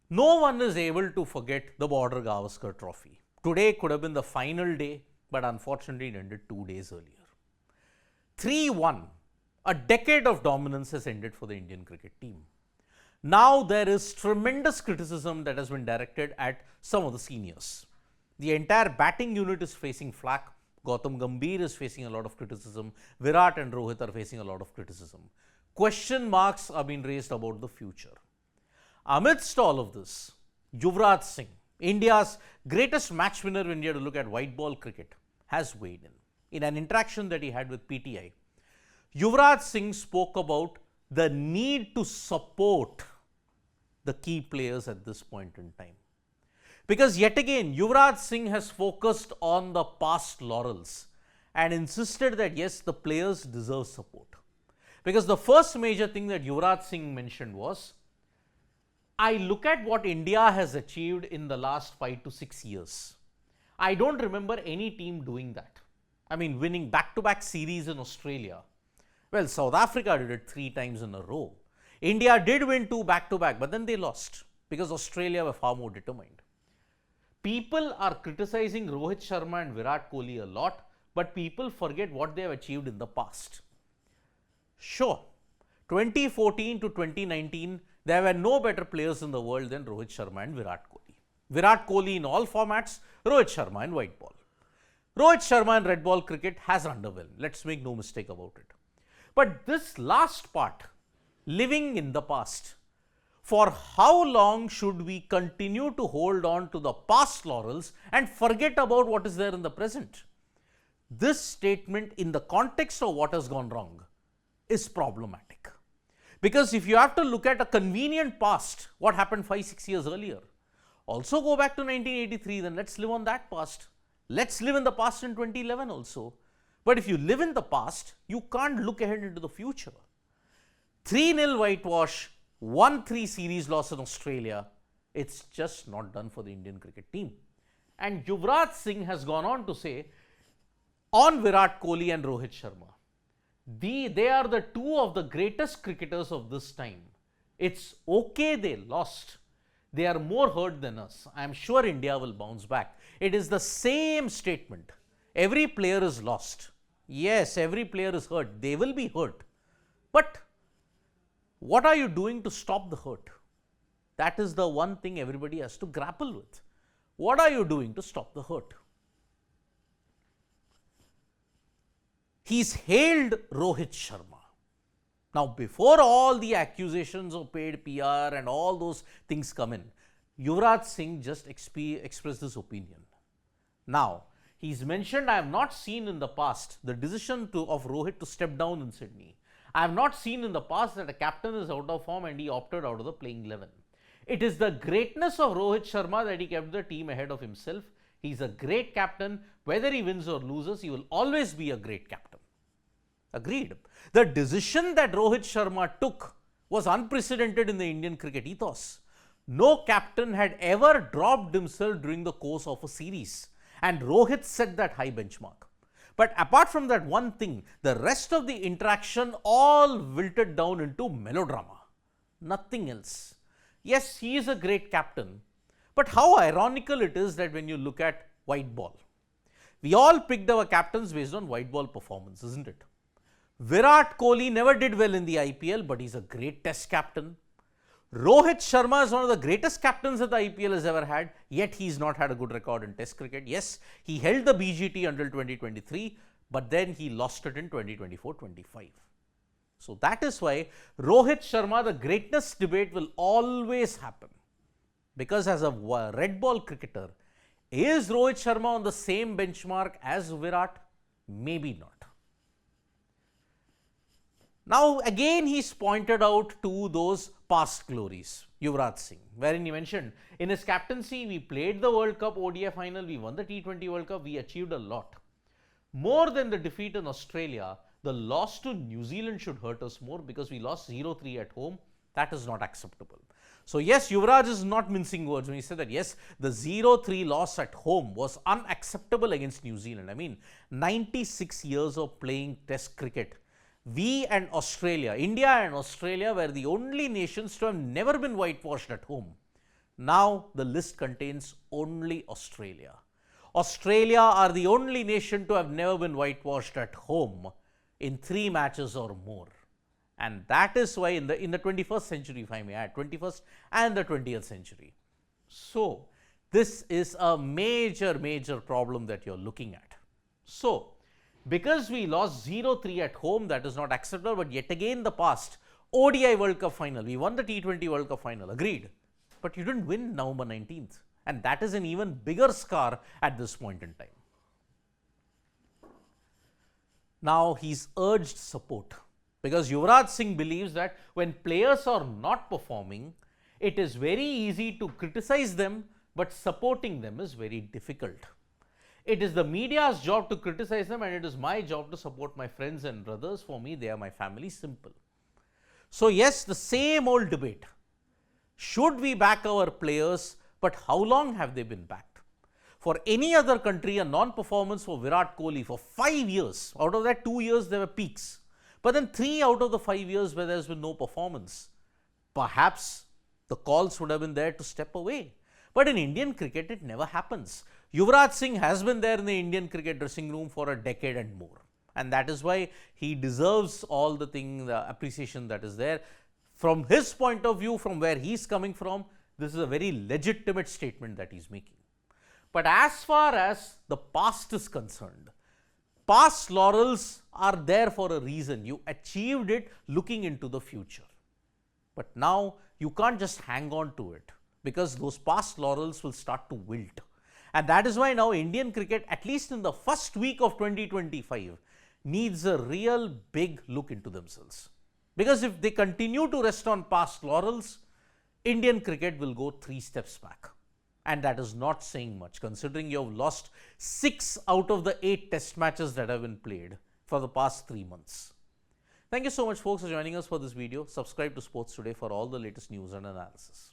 No one is able to forget the Border-Gavaskar Trophy. Today could have been the final day, but unfortunately it ended 2 days earlier. 3-1, a decade of dominance has ended for the Indian cricket team. Now there is tremendous criticism that has been directed at some of the seniors. The entire batting unit is facing flack. Gautam Gambhir is facing a lot of criticism. Virat and Rohit are facing a lot of criticism. Question marks are being raised about the future. Amidst all of this, Yuvraj Singh, India's greatest match winner when you have to look at white ball cricket, has weighed in. In an interaction that he had with PTI, Yuvraj Singh spoke about the need to support the key players at this point in time. Because yet again, Yuvraj Singh has focused on the past laurels and insisted that yes, the players deserve support. Because the first major thing that Yuvraj Singh mentioned was, I look at what India has achieved in the last 5 to 6 years. I don't remember any team doing that. I mean, winning back-to-back series in Australia. Well, South Africa did it 3 times in a row. India did win 2 back-to-back, but then they lost because Australia were far more determined. People are criticizing Rohit Sharma and Virat Kohli a lot, but people forget what they have achieved in the past. Sure, 2014 to 2019, there were no better players in the world than Rohit Sharma and Virat Kohli. Virat Kohli in all formats, Rohit Sharma in white ball. Rohit Sharma in red ball cricket has underwhelmed. Let's make no mistake about it. But this last part, living in the past, for how long should we continue to hold on to the past laurels and forget about what is there in the present? This statement, in the context of what has gone wrong, is problematic. Because if you have to look at a convenient past, what happened 5-6 years earlier, also go back to 1983, then let's live on that past. Let's live in the past in 2011 also. But if you live in the past, you can't look ahead into the future. 3-0 whitewash, 1-3 series loss in Australia, it's just not done for the Indian cricket team. And Yuvraj Singh has gone on to say, on Virat Kohli and Rohit Sharma, they are the 2 of the greatest cricketers of this time. It's okay they lost. They are more hurt than us. I am sure India will bounce back. It is the same statement. Every player is lost. Yes, every player is hurt. They will be hurt. But what are you doing to stop the hurt? That is the one thing everybody has to grapple with. What are you doing to stop the hurt? He's hailed Rohit Sharma. Now, before all the accusations of paid PR and all those things come in, Yuvraj Singh just expressed his opinion. Now, he's mentioned, I have not seen in the past the decision of Rohit to step down in Sydney. I have not seen in the past that a captain is out of form and he opted out of the playing 11. It is the greatness of Rohit Sharma that he kept the team ahead of himself. He's a great captain. Whether he wins or loses, he will always be a great captain. Agreed. The decision that Rohit Sharma took was unprecedented in the Indian cricket ethos. No captain had ever dropped himself during the course of a series. And Rohit set that high benchmark. But apart from that one thing, the rest of the interaction all wilted down into melodrama. Nothing else. Yes, he is a great captain. But how ironical it is that when you look at white ball, we all picked our captains based on white ball performance, isn't it? Virat Kohli never did well in the IPL, but he's a great test captain. Rohit Sharma is one of the greatest captains that the IPL has ever had, yet he's not had a good record in test cricket. Yes, he held the BGT until 2023, but then he lost it in 2024-25. So that is why Rohit Sharma, the greatness debate will always happen. Because as a red ball cricketer, is Rohit Sharma on the same benchmark as Virat? Maybe not. Now, again, he's pointed out to those past glories, Yuvraj Singh, wherein he mentioned, in his captaincy, we played the World Cup ODI final, we won the T20 World Cup, we achieved a lot. More than the defeat in Australia, the loss to New Zealand should hurt us more because we lost 0-3 at home. That is not acceptable. So, yes, Yuvraj is not mincing words when he said that, yes, the 0-3 loss at home was unacceptable against New Zealand. I mean, 96 years of playing test cricket. We and Australia, India and Australia were the only nations to have never been whitewashed at home. Now the list contains only Australia. Australia are the only nation to have never been whitewashed at home in 3 matches or more. And that is why in the 21st century, if I may add, 21st and the 20th century. So this is a major problem that you're looking at. So because we lost 0-3 at home, that is not acceptable, but yet again the past, ODI World Cup final, we won the T20 World Cup final, agreed. But you didn't win November 19th. And that is an even bigger scar at this point in time. Now he's urged support because Yuvraj Singh believes that when players are not performing, it is very easy to criticize them, but supporting them is very difficult. It is the media's job to criticize them and it is my job to support my friends and brothers. For me, they are my family, simple. So yes, the same old debate. Should we back our players? But how long have they been backed? For any other country, a non-performance for Virat Kohli for 5 years, out of that 2 years there were peaks. But then 3 out of the 5 years where there's been no performance, perhaps the calls would have been there to step away. But in Indian cricket, it never happens. Yuvraj Singh has been there in the Indian cricket dressing room for a decade and more. And that is why he deserves all the appreciation that is there. From his point of view, from where he's coming from, this is a very legitimate statement that he's making. But as far as the past is concerned, past laurels are there for a reason. You achieved it looking into the future. But now you can't just hang on to it because those past laurels will start to wilt. And that is why now Indian cricket, at least in the first week of 2025, needs a real big look into themselves. Because if they continue to rest on past laurels, Indian cricket will go 3 steps back. And that is not saying much, considering you have lost 6 out of the 8 test matches that have been played for the past 3 months. Thank you so much, folks, for joining us for this video. Subscribe to Sports Today for all the latest news and analysis.